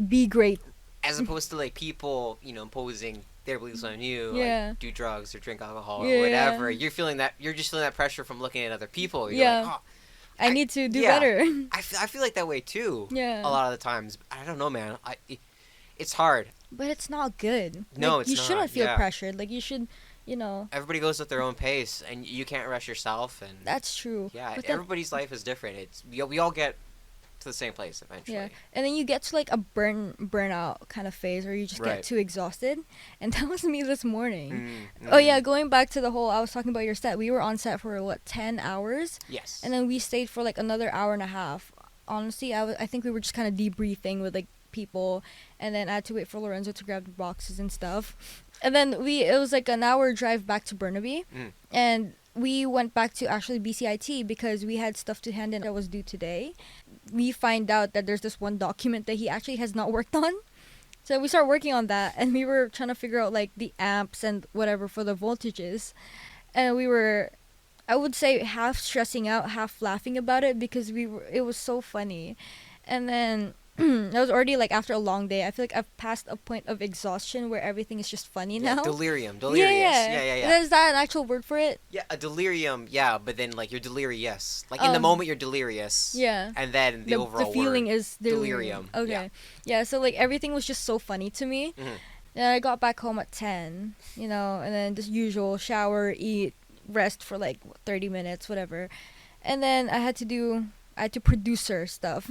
be great. As opposed to like people, imposing their beliefs on you, Yeah. like do drugs or drink alcohol Yeah, or whatever. yeah. You're just feeling that pressure from looking at other people. You're Yeah. like, oh, I need to do better. I feel like that way too. Yeah. A lot of the times. I don't know, man. It's hard. But it's not good. No, like, it's you not. shouldn't feel Yeah. pressured. Like, you should, Everybody goes at their own pace, and you can't rush yourself. And that's true. yeah, But then, everybody's life is different. We all get to the same place eventually. yeah, and then you get to like a burnout kind of phase where you just Right. get too exhausted, and that was me this morning. Mm-hmm. Oh yeah, going back to the whole, I was talking about your set. We were on set for 10 hours, Yes. and then we stayed for like another hour and a half. Honestly, I think we were just kind of debriefing with like people, and then I had to wait for Lorenzo to grab the boxes and stuff. And then it was like an hour drive back to Burnaby, and we went back to actually BCIT because we had stuff to hand in that was due today. We find out that there's this one document that he actually has not worked on. So we start working on that, and we were trying to figure out like the amps and whatever for the voltages. And we were, I would say, half stressing out, half laughing about it because it was so funny. And then it was already like after a long day. I feel like I've passed a point of exhaustion where everything is just funny now. Delirium. Yeah. Yeah. Is that an actual word for it? Yeah, a delirium. Yeah, but then like you're delirious. Like in the moment you're delirious. Yeah. And then the overall feeling word, is delirium. Okay. Yeah. Yeah. So like everything was just so funny to me. And I got back home at 10. And then just usual shower, eat, rest for like 30 minutes, whatever. And then I had to producer stuff.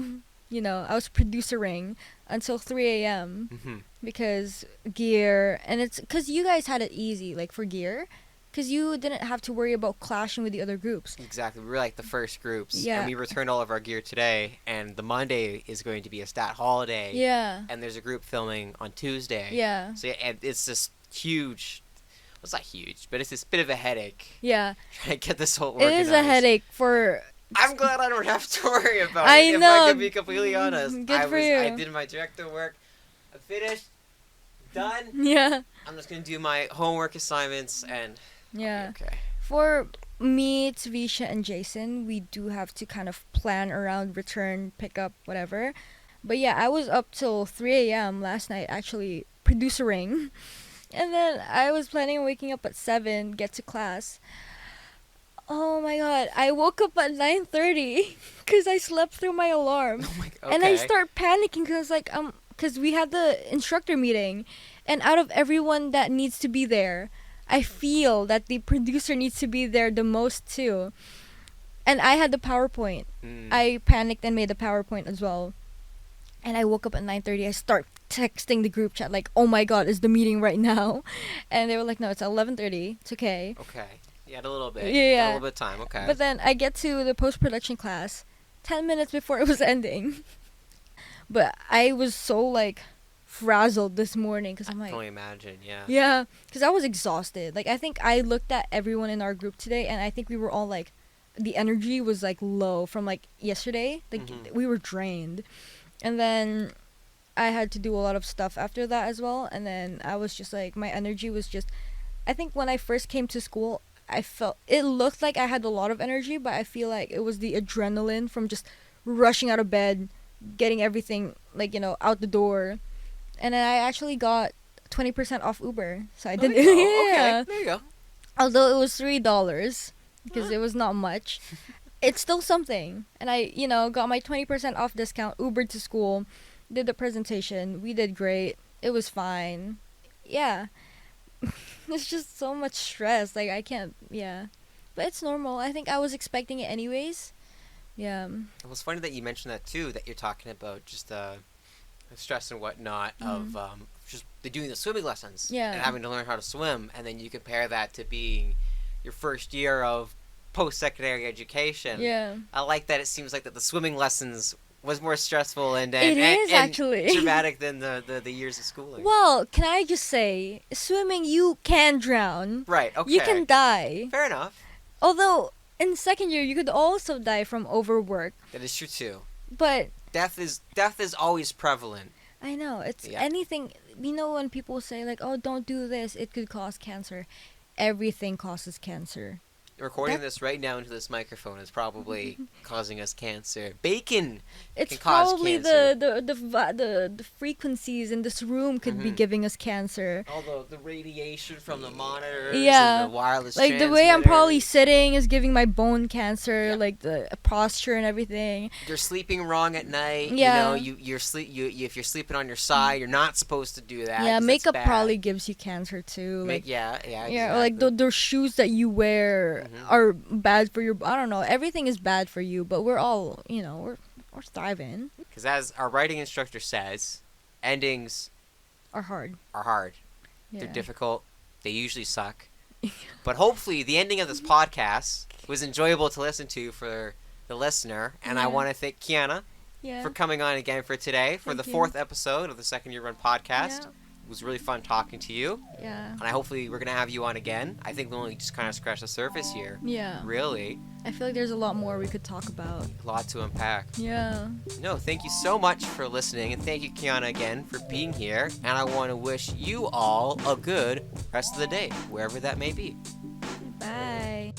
I was producering until 3 a.m. Because gear, and it's because you guys had it easy, like for gear, because you didn't have to worry about clashing with the other groups. Exactly. We were like the first groups. Yeah. And we returned all of our gear today, and the Monday is going to be a stat holiday. Yeah. And there's a group filming on Tuesday. Yeah. So and it's this huge It's not huge, but it's this bit of a headache Yeah, trying to get this whole it organized. is a headache for. I'm glad I don't have to worry about I it. If know. I can be completely honest, Good for you. I did my director work. I finished. Done. Yeah. I'm just gonna do my homework assignments and. Yeah. Okay. For me, Tavisha, and Jason, we do have to kind of plan around return, pickup, whatever. But yeah, I was up till 3 a.m. last night actually producing. And then I was planning on waking up at 7, get to class. Oh my god, I woke up at 9:30 because I slept through my alarm. Oh my. Okay. And I start panicking because like because we had the instructor meeting, and out of everyone that needs to be there, I feel that the producer needs to be there the most too. And I had the PowerPoint. I panicked and made the PowerPoint as well. And I woke up at 9:30. I start texting the group chat like, "Oh my god, is the meeting right now?" And they were like, "No, it's 11:30. It's okay." Okay. You had a little bit. Yeah. Got a little bit of time. Okay. But then I get to the post-production class 10 minutes before it was ending. But I was so like frazzled this morning because I'm I like, can only imagine. Yeah. yeah, because I was exhausted. Like I think I looked at everyone in our group today, and I think we were all like, the energy was like low from like yesterday. Like we were drained, and then I had to do a lot of stuff after that as well. And then I was just like, my energy was just. I think when I first came to school, I felt it looked like I had a lot of energy, but I feel like it was the adrenaline from just rushing out of bed, getting everything like out the door. And then I actually got 20% off Uber. So I didn't. There you go. Yeah. Okay. There you go. Although it was $3 because it was not much. It's still something. And I, got my 20% off discount, Ubered to school, did the presentation. We did great. It was fine. Yeah. It's just so much stress. Like I can't, yeah. But it's normal. I think I was expecting it anyways. Yeah. It was funny that you mentioned that too, that you're talking about just stress and whatnot of just doing the swimming lessons Yeah. and having to learn how to swim, and then you compare that to being your first year of post-secondary education. Yeah. I like that it seems like that the swimming lessons was more stressful and actually dramatic than the years of schooling. Well, can I just say, swimming you can drown. Right, okay. You can die. Fair enough. Although in second year you could also die from overwork. That is true too. But Death is always prevalent. I know, it's Yeah. anything, when people say like, "Oh, don't do this, it could cause cancer." Everything causes cancer. Recording this right now into this microphone is probably causing us cancer. Bacon It's can cause probably cancer. the frequencies in this room could be giving us cancer. All the radiation from the monitors Yeah. and the wireless Like the way I'm probably transmitters. sitting is giving my bone cancer, Yeah. like the posture and everything. You're sleeping wrong at night. Yeah. You're if you're sleeping on your side, you're not supposed to do that. Yeah, 'cause makeup that's bad. probably gives you cancer too. Like, Yeah, yeah, or like the shoes that you wear are bad for your. I don't know. Everything is bad for you, but we're all, we're thriving. Because as our writing instructor says, endings Are hard. are hard. Yeah. They're difficult. They usually suck. But hopefully the ending of this podcast was enjoyable to listen to for the listener. And I Yeah. want to thank Keana Yeah. for coming on again for today for Thank the you. 4th episode of the Second Year Run podcast. Yeah. It was really fun talking to you. Yeah. And hopefully we're going to have you on again. I think we only just kind of scratched the surface here. Yeah. Really. I feel like there's a lot more we could talk about. A lot to unpack. Yeah. No, thank you so much for listening. And thank you, Keana, again for being here. And I want to wish you all a good rest of the day, wherever that may be. Bye.